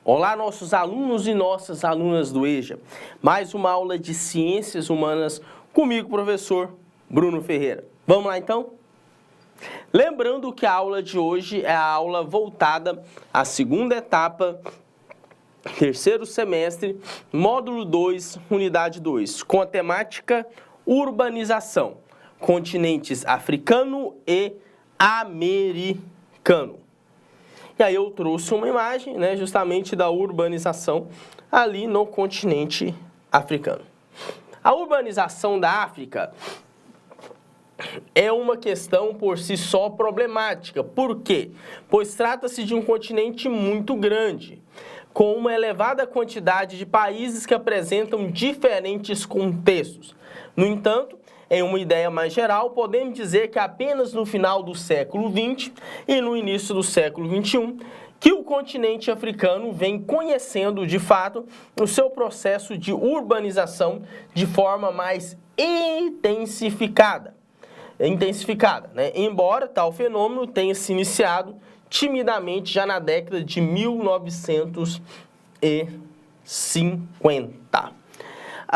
Olá, nossos alunos e nossas alunas do EJA. Mais uma aula de Ciências Humanas comigo, professor Bruno Ferreira. Vamos lá, então? Lembrando que a aula de hoje é a aula voltada à segunda etapa, terceiro semestre, módulo 2, unidade 2, com a temática urbanização, continentes africano e americano. E aí eu trouxe uma imagem, né, justamente da urbanização ali no continente africano. A urbanização da África é uma questão por si só problemática. Por quê? Pois trata-se de um continente muito grande, com uma elevada quantidade de países que apresentam diferentes contextos. No entanto, em uma ideia mais geral, podemos dizer que apenas no final do século XX e no início do século XXI, que o continente africano vem conhecendo, de fato, o seu processo de urbanização de forma mais intensificada, né? Embora tal fenômeno tenha se iniciado timidamente já na década de 1950.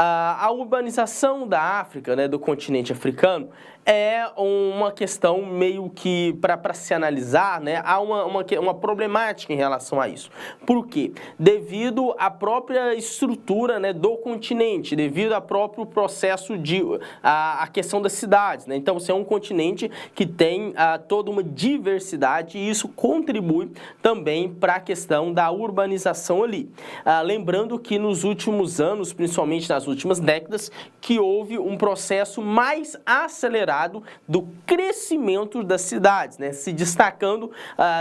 A urbanização da África, né, do continente africano, é uma questão meio que para se analisar, né, há uma problemática em relação a isso. Por quê? Devido à própria estrutura, né, do continente, devido ao próprio processo a questão das cidades, né? Então, você é um continente que tem toda uma diversidade e isso contribui também para a questão da urbanização ali. Lembrando que nos últimos anos, principalmente nas últimas décadas, que houve um processo mais acelerado do crescimento das cidades, né, se destacando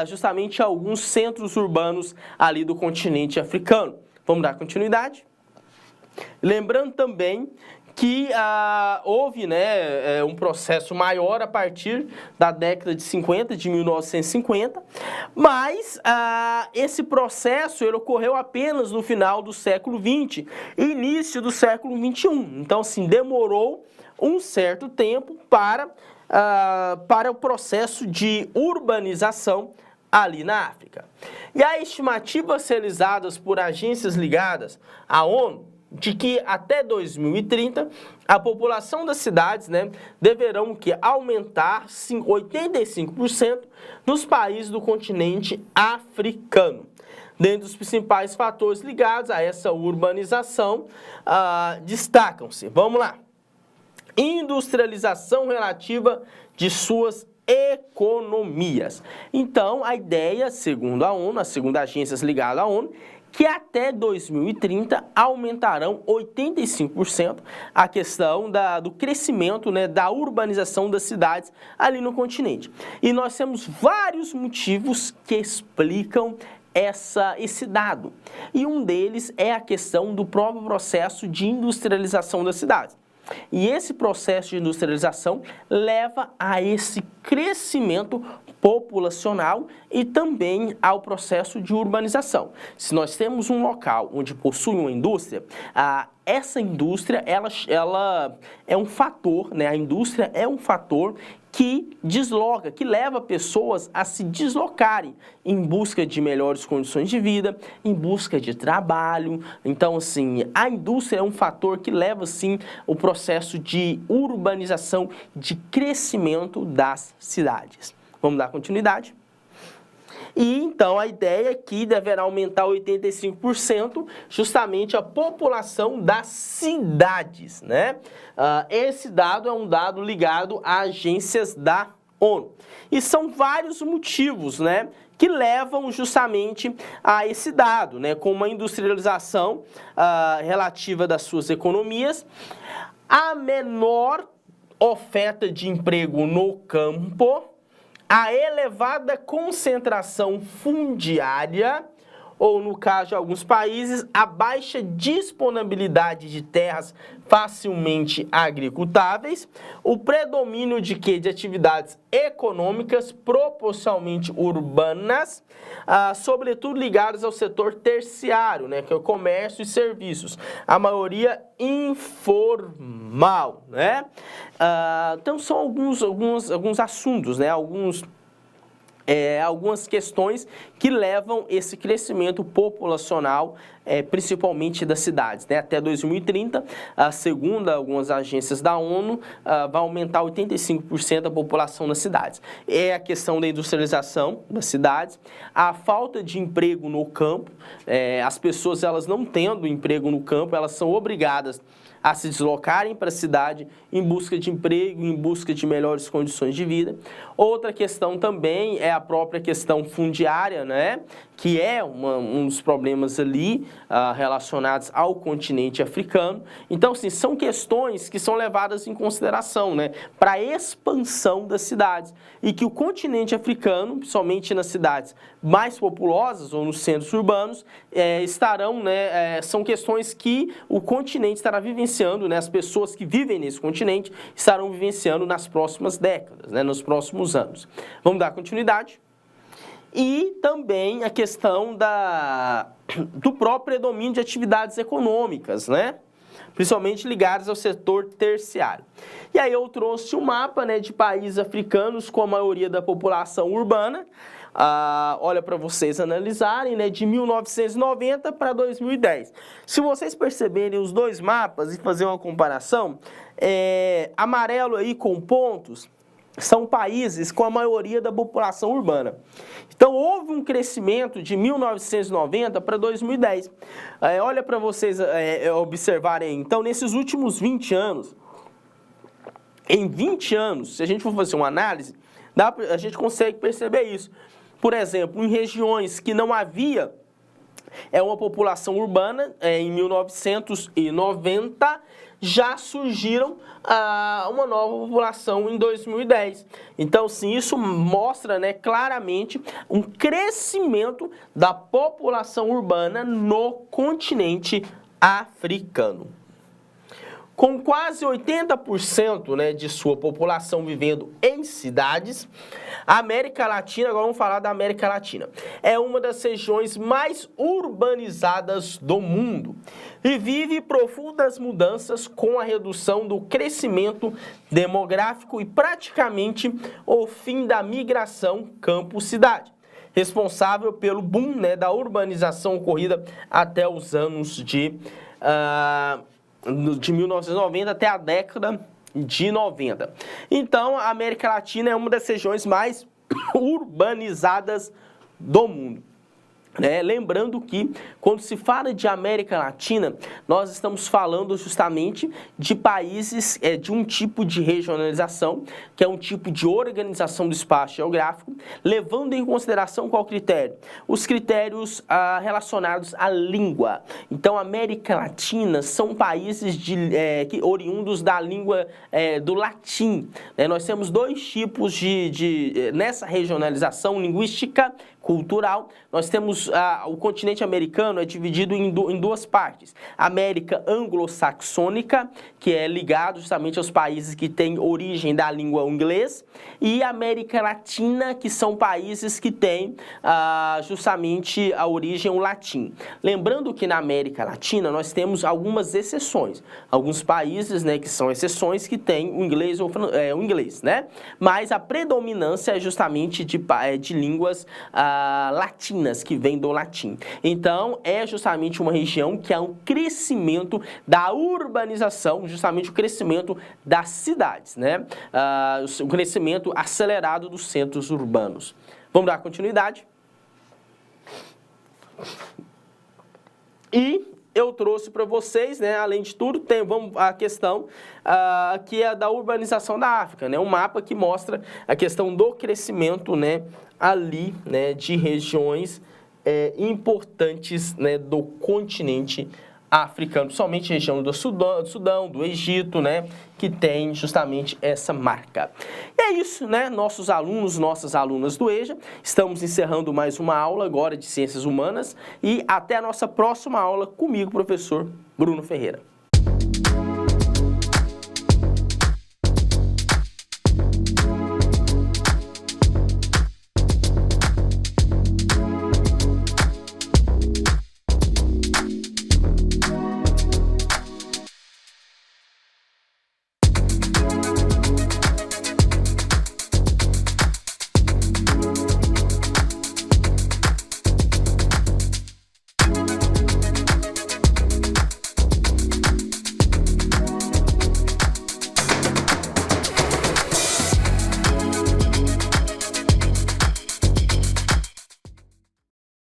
justamente alguns centros urbanos ali do continente africano. Vamos dar continuidade? Lembrando também que houve, né, um processo maior a partir da década de 50, de 1950, mas esse processo ele ocorreu apenas no final do século XX, início do século XXI. Então, assim, demorou um certo tempo para o processo de urbanização ali na África. E há estimativas realizadas por agências ligadas à ONU de que até 2030 a população das cidades, né, deverão aumentar 85% nos países do continente africano. Dentre os principais fatores ligados a essa urbanização, destacam-se, vamos lá, industrialização relativa de suas economias. Então, a ideia, segundo a ONU, as segundas agências ligadas à ONU, que até 2030 aumentarão 85% a questão do crescimento, né, da urbanização das cidades ali no continente. E nós temos vários motivos que explicam esse dado. E um deles é a questão do próprio processo de industrialização das cidades. E esse processo de industrialização leva a esse crescimento populacional e também ao processo de urbanização. Se nós temos um local onde possui uma indústria, essa indústria ela é um fator, né? A indústria é um fator que desloca, que leva pessoas a se deslocarem em busca de melhores condições de vida, em busca de trabalho. Então, assim, a indústria é um fator que leva, sim, o processo de urbanização, de crescimento das cidades. Vamos dar continuidade? E então a ideia é que deverá aumentar 85% justamente a população das cidades, né? Esse dado é um dado ligado a agências da ONU. E são vários motivos, né, que levam justamente a esse dado, né, como a industrialização relativa das suas economias, a menor oferta de emprego no campo, a elevada concentração fundiária, ou no caso de alguns países, a baixa disponibilidade de terras facilmente agricultáveis, o predomínio de atividades econômicas proporcionalmente urbanas, sobretudo ligadas ao setor terciário, né, que é o comércio e serviços, a maioria informal, né? Então são alguns assuntos, né, alguns algumas questões que levam esse crescimento populacional, principalmente das cidades, né? Até 2030, segundo algumas agências da ONU, vai aumentar 85% da população das cidades. É a questão da industrialização das cidades, a falta de emprego no campo, as pessoas elas não tendo emprego no campo, elas são obrigadas a se deslocarem para a cidade em busca de emprego, em busca de melhores condições de vida. Outra questão também é a própria questão fundiária, né? Que é um dos problemas ali relacionados ao continente africano. Então, assim, são questões que são levadas em consideração, né? Para a expansão das cidades. E que o continente africano, somente nas cidades mais populosas ou nos centros urbanos, estarão, né? São questões que o continente estará vivenciando, né? As pessoas que vivem nesse continente estarão vivenciando nas próximas décadas, né? Nos próximos anos. Vamos dar continuidade. E também a questão do próprio predomínio de atividades econômicas, né? Principalmente ligadas ao setor terciário. E aí eu trouxe um mapa, né, de países africanos com a maioria da população urbana. Olha para vocês analisarem, né, de 1990 para 2010. Se vocês perceberem os dois mapas e fazer uma comparação, amarelo aí com pontos, são países com a maioria da população urbana. Então, houve um crescimento de 1990 para 2010. Olha para vocês observarem. Então, nesses últimos 20 anos, em 20 anos, se a gente for fazer uma análise, a gente consegue perceber isso. Por exemplo, em regiões que não havia uma população urbana, em 1990, já surgiram uma nova população em 2010. Então, sim, isso mostra, né, claramente um crescimento da população urbana no continente africano. Com quase 80%, né, de sua população vivendo em cidades, a América Latina, agora vamos falar da América Latina, é uma das regiões mais urbanizadas do mundo e vive profundas mudanças com a redução do crescimento demográfico e praticamente o fim da migração campo-cidade, responsável pelo boom, né, da urbanização ocorrida até os anos de 1990 até a década de 90. Então, a América Latina é uma das regiões mais urbanizadas do mundo. Lembrando que, quando se fala de América Latina, nós estamos falando justamente de países, de um tipo de regionalização, que é um tipo de organização do espaço geográfico, levando em consideração qual critério? Os critérios relacionados à língua. Então, a América Latina são países oriundos da língua do latim. Nós temos dois tipos nessa regionalização linguística cultural. Nós temos o continente americano dividido em duas partes. América anglo-saxônica, que é ligado justamente aos países que têm origem da língua inglês, e América Latina, que são países que têm justamente a origem o latim. Lembrando que na América Latina nós temos algumas exceções. Alguns países, né, que são exceções que têm o inglês ou o inglês, né? Mas a predominância é justamente de línguas latinas, que vem do latim. Então, é justamente uma região que há um crescimento da urbanização, justamente o crescimento das cidades, né? O crescimento acelerado dos centros urbanos. Vamos dar continuidade. E eu trouxe para vocês, né, além de tudo, vamos a questão que é da urbanização da África, né, um mapa que mostra a questão do crescimento, né, ali, né, de regiões importantes, né, do continente africano, somente região do Sudão, do Egito, né, que tem justamente essa marca. E é isso, né, nossos alunos, nossas alunas do EJA, estamos encerrando mais uma aula agora de Ciências Humanas e até a nossa próxima aula comigo, professor Bruno Ferreira.